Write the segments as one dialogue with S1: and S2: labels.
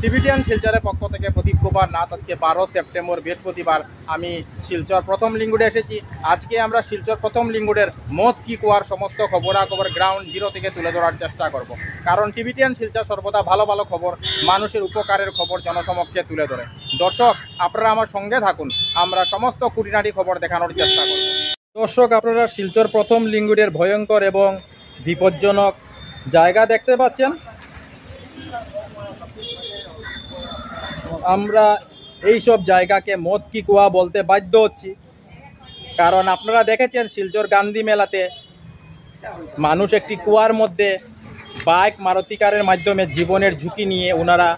S1: Tibetan শিলচরের পক্ষ থেকে প্রদীপ কুমার নাথ। আজকে 12 সেপ্টেম্বর বৃহস্পতিবার আমি শিলচর প্রথম লিঙ্গুডে এসেছি। আজকে আমরা শিলচর প্রথম লিঙ্গুডের মদ কি কুয়ার সমস্ত খবরাখবর গ্রাউন্ড জিরো থেকে তুলে ধরার চেষ্টা করব। কারণ টিবিটিয়ান শিলচর সর্বদা ভালো ভালো খবর, মানুষের উপকারের খবর জনসমক্ষে তুলে ধরে। দর্শক, আপনারা আমার সঙ্গে থাকুন, আমরা সমস্ত খুঁটিনাটি খবর দেখানোর চেষ্টা করব। দর্শক, আপনারা শিলচর প্রথম লিঙ্গুডের ভয়ঙ্কর এবং বিপজ্জনক জায়গা দেখতে পাচ্ছেন। আমরা এই সব জায়গাকে মদ কি কুয়া বলতে বাধ্য হচ্ছি, কারণ আপনারা দেখেছেন শিলচর গান্ধী মেলাতে মানুষ একটি কুয়ার মধ্যে বাইক মারুতি কারের মাধ্যমে জীবনের ঝুঁকি নিয়ে ওনারা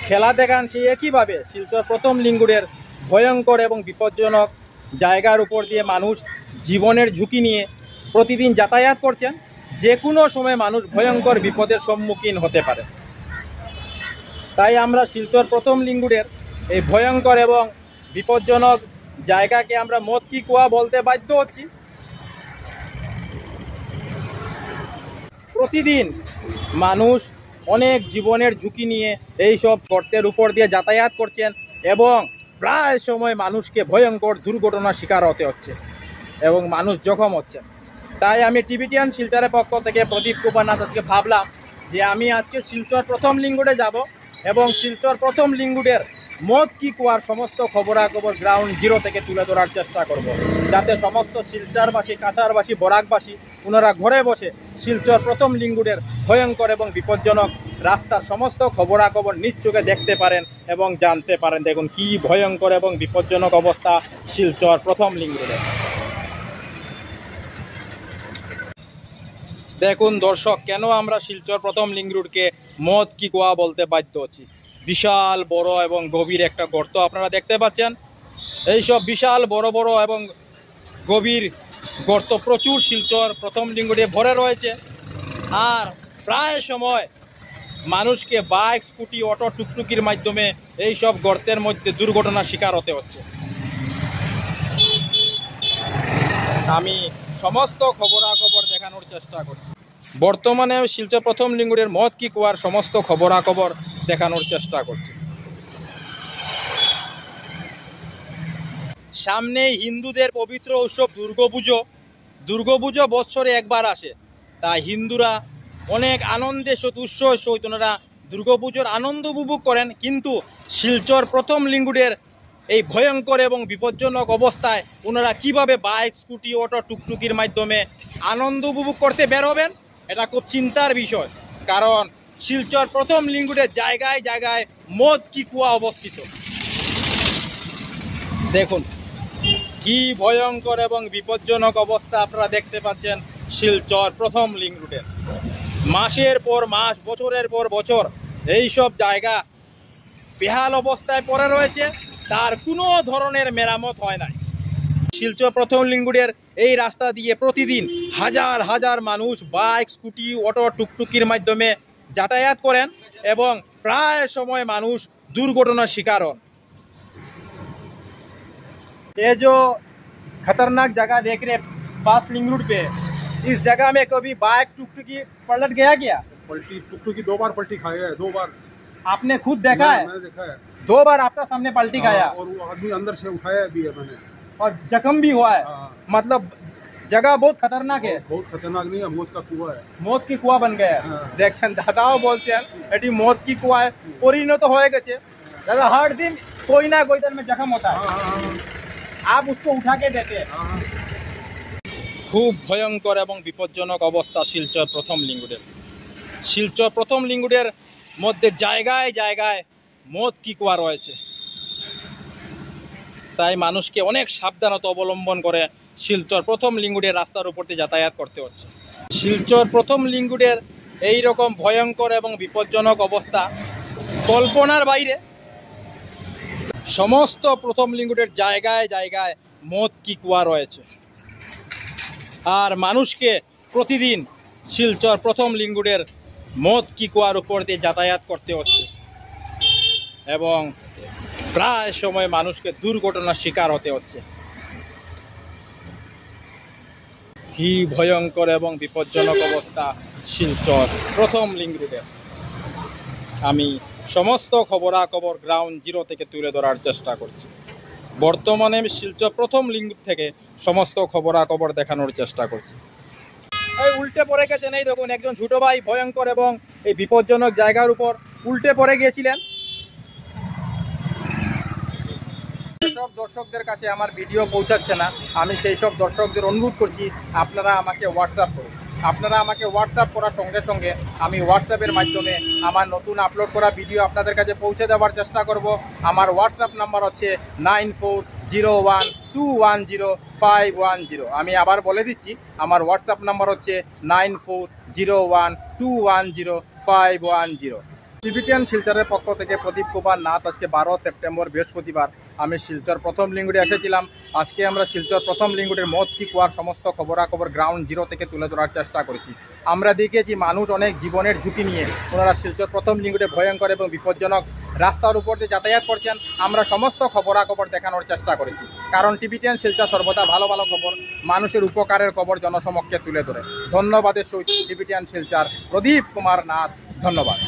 S1: খেলা দেখান। সেই একইভাবে শিলচর প্রথম লিঙ্গুডের ভয়ঙ্কর এবং বিপজ্জনক জায়গার উপর দিয়ে মানুষ জীবনের ঝুঁকি নিয়ে প্রতিদিন যাতায়াত করছেন। যে কোনো সময় মানুষ ভয়ঙ্কর বিপদের সম্মুখীন হতে পারে। তাই আমরা শিলচর প্রথম লিঙ্গুডের এই ভয়ঙ্কর এবং বিপজ্জনক জায়গাকে আমরা মদ কি কুয়া বলতে বাধ্য হচ্ছি। প্রতিদিন মানুষ অনেক জীবনের ঝুঁকি নিয়ে এই সব গর্তের উপর দিয়ে যাতায়াত করছেন এবং প্রায় সময় মানুষকে ভয়ঙ্কর দুর্ঘটনার শিকার হতে হচ্ছে এবং মানুষ জখম হচ্ছে। তাই আমি টিবিটিয়ান শিলচরের পক্ষ থেকে প্রদীপ কুমার নাথ আজকে ভাবলাম যে আমি আজকে শিলচর প্রথম লিঙ্গুডে যাব এবং শিলচর প্রথম লিঙ্গুডের মদ কি কুয়ার সমস্ত খবরাখবর গ্রাউন্ড জিরো থেকে তুলে ধরার চেষ্টা করব, যাতে সমস্ত শিলচরবাসী, কাছাড়বাসী, বরাকবাসী ওনারা ঘরে বসে শিলচর প্রথম লিঙ্গুডের ভয়ঙ্কর এবং বিপজ্জনক রাস্তার সমস্ত খবরাখবর নিজ চোখে দেখতে পারেন এবং জানতে পারেন। দেখুন কি ভয়ঙ্কর এবং বিপজ্জনক অবস্থা শিলচর প্রথম লিঙ্গুডে। দেখুন দর্শক, কেন আমরা শিলচর প্রথম লিঙ্গুডকে মদ কি কুয়া বলতে বাধ্য হচ্ছি। বিশাল বড় এবং গভীর একটা গর্ত আপনারা দেখতে পাচ্ছেন। এইসব বিশাল বড় বড় এবং গভীর গর্ত প্রচুর শিলচর প্রথম লিঙ্গুডে ভরে রয়েছে। আর প্রায় সময় মানুষকে বাইক, স্কুটি, অটো, টুকটুকির মাধ্যমে এই সব গর্তের মধ্যে দুর্ঘটনার শিকার হতে হচ্ছে। আমি সমস্ত খবরাখবর দেখানোর চেষ্টা করছি। বর্তমানে শিলচর প্রথম লিঙ্গুডের মদ কি কুয়ার সমস্ত খবরাখবর দেখানোর চেষ্টা করছি। সামনে হিন্দুদের পবিত্র উৎসব দুর্গাপুজো। দুর্গাপুজো বৎসরে একবার আসে, তাই হিন্দুরা অনেক আনন্দে উৎসব সহিত ওনারা দুর্গাপুজোর আনন্দ উপভোগ করেন। কিন্তু শিলচর প্রথম লিঙ্গুডের এই ভয়ঙ্কর এবং বিপজ্জনক অবস্থায় ওনারা কিভাবে বাইক, স্কুটি, অটো, টুকটুকির মাধ্যমে আনন্দ উপভোগ করতে বের হবেন, এটা খুব চিন্তার বিষয়। কারণ শিলচর প্রথম লিঙ্গুডের জায়গায় জায়গায় মদ কি কুয়া অবস্থিত। দেখুন কি ভয়ঙ্কর এবং বিপজ্জনক অবস্থা আপনারা দেখতে পাচ্ছেন শিলচর প্রথম লিঙ্গুডের। মাসের পর মাস, বছরের পর বছর এই সব জায়গা বেহাল অবস্থায় পড়ে রয়েছে, তার কোনো ধরনের মেরামত হয় নাই। শিলচর প্রথম লিঙ্গুডের এই রাস্তা দিয়ে প্রতিদিন হাজার হাজার মানুষ বাইক, স্কুটি, অটো, টুকটুকির মাধ্যমে যাতায়াত করেন এবং প্রায় সময় মানুষ দুর্ঘটনার শিকার হন। ये जो खतरनाक जगह देख रहे फास्ट लिंक रूट पे, इस जगह में कभी बाइक, टुकटुकी पलट गया क्या?
S2: पलटी, टुकटुकी 2 बार पलटी खाया है, 2 बार।
S1: आपने खुद देखा है?
S2: मैंने देखा है
S1: 2 बार आपका सामने पलटी खाया
S2: और वो आदमी अंदर से उठाया भी है मैंने,
S1: और जख्म भी हुआ है। मतलब जगह बहुत खतरनाक है।
S2: बहुत खतरनाक नहीं है, मौत का कुआं है।
S1: মদ কি কুয়া बन गया है। দেখছেন, দাদাও বলছেন এটি মদ কি কুয়ায় পরিণত হয়ে গেছে। দাদা, हर दिन कोई ना कोई तरह में जख्म होता है, आप उसको उठा के देते हैं। খুব ভয়ঙ্কর এবং বিপজ্জনক অবস্থা শিলচর প্রথম লিঙ্গুডের। শিলচর প্রথম লিঙ্গুডের মধ্যে জায়গায় জায়গায় মদ কি কুয়া রয়েছে, তাই মানুষকে অনেক সাবধানতা অবলম্বন করে শিলচর প্রথম লিঙ্গুডের রাস্তার উপর দিয়ে যাতায়াত করতে হচ্ছে। শিলচর প্রথম লিঙ্গুডের এই রকম ভয়ঙ্কর এবং বিপজ্জনক অবস্থা কল্পনার বাইরে। সমস্ত প্রথম লিঙ্গুডের জায়গায় জায়গায় মদ কি কুয়া রয়েছে, আর মানুষকে প্রতিদিন শিলচর প্রথম লিঙ্গুডের মদ কি কুয়ার উপর দিয়ে যাতায়াত করতে হচ্ছে এবং প্রায় সময় মানুষকে দুর্ঘটনার শিকার হতে হচ্ছে। কি ভয়ঙ্কর এবং বিপজ্জনক অবস্থা শিলচর প্রথম লিঙ্ক রুটে। আমি সমস্ত খবরাখবর গ্রাউন্ড জিরো থেকে তুলে ধরার চেষ্টা করছি। বর্তমানে আমি শিলচর প্রথম লিঙ্ক থেকে সমস্ত খবরাখবর দেখানোর চেষ্টা করছি। এই উল্টে পড়ে গেছেন, এই দেখুন একজন ছোটো ভাই ভয়ঙ্কর এবং এই বিপজ্জনক জায়গার উপর উল্টে পড়ে গিয়েছিলেন। যেসব দর্শকদের কাছে আমার ভিডিও পৌঁছাচ্ছে না, আমি সেই সব দর্শকদের অনুরোধ করছি আপনারা আমাকে হোয়াটসঅ্যাপ করুন। আপনারা আমাকে হোয়াটসঅ্যাপ করার সঙ্গে সঙ্গে আমি হোয়াটসঅ্যাপের মাধ্যমে আমার নতুন আপলোড করা ভিডিও আপনাদের কাছে পৌঁছে দেওয়ার চেষ্টা করব। আমার হোয়াটসঅ্যাপ নাম্বার হচ্ছে 9401210510। আমি আবার বলে দিচ্ছি, আমার হোয়াটসঅ্যাপ নাম্বার হচ্ছে 9401210510। টিবিটিয়ান শিলচরের পক্ষ থেকে প্রদীপ কুমার নাথ। আজকে 12 সেপ্টেম্বর বৃহস্পতিবার আমি শিলচর প্রথম লিঙ্গুড়ে এসেছিলাম। আজকে আমরা শিলচর প্রথম লিঙ্গুড়ের মদ কি কুয়ার সমস্ত খবরাখবর গ্রাউন্ড জিরো থেকে তুলে ধরার চেষ্টা করেছি। আমরা দেখেছি মানুষ অনেক জীবনের ঝুঁকি নিয়ে ওনারা শিলচর প্রথম লিঙ্গুড়ে ভয়ঙ্কর এবং বিপজ্জনক রাস্তার উপর দিয়ে যাতায়াত করছেন। আমরা সমস্ত খবরাখবর দেখানোর চেষ্টা করেছি, কারণ টিবিটিয়ান শিলচর সর্বদা ভালো ভালো খবর, মানুষের উপকারের খবর জনসমক্ষে তুলে ধরে। ধন্যবাদের সহিত টিবিটিয়ান শিলচর প্রদীপ কুমার নাথ। ধন্যবাদ।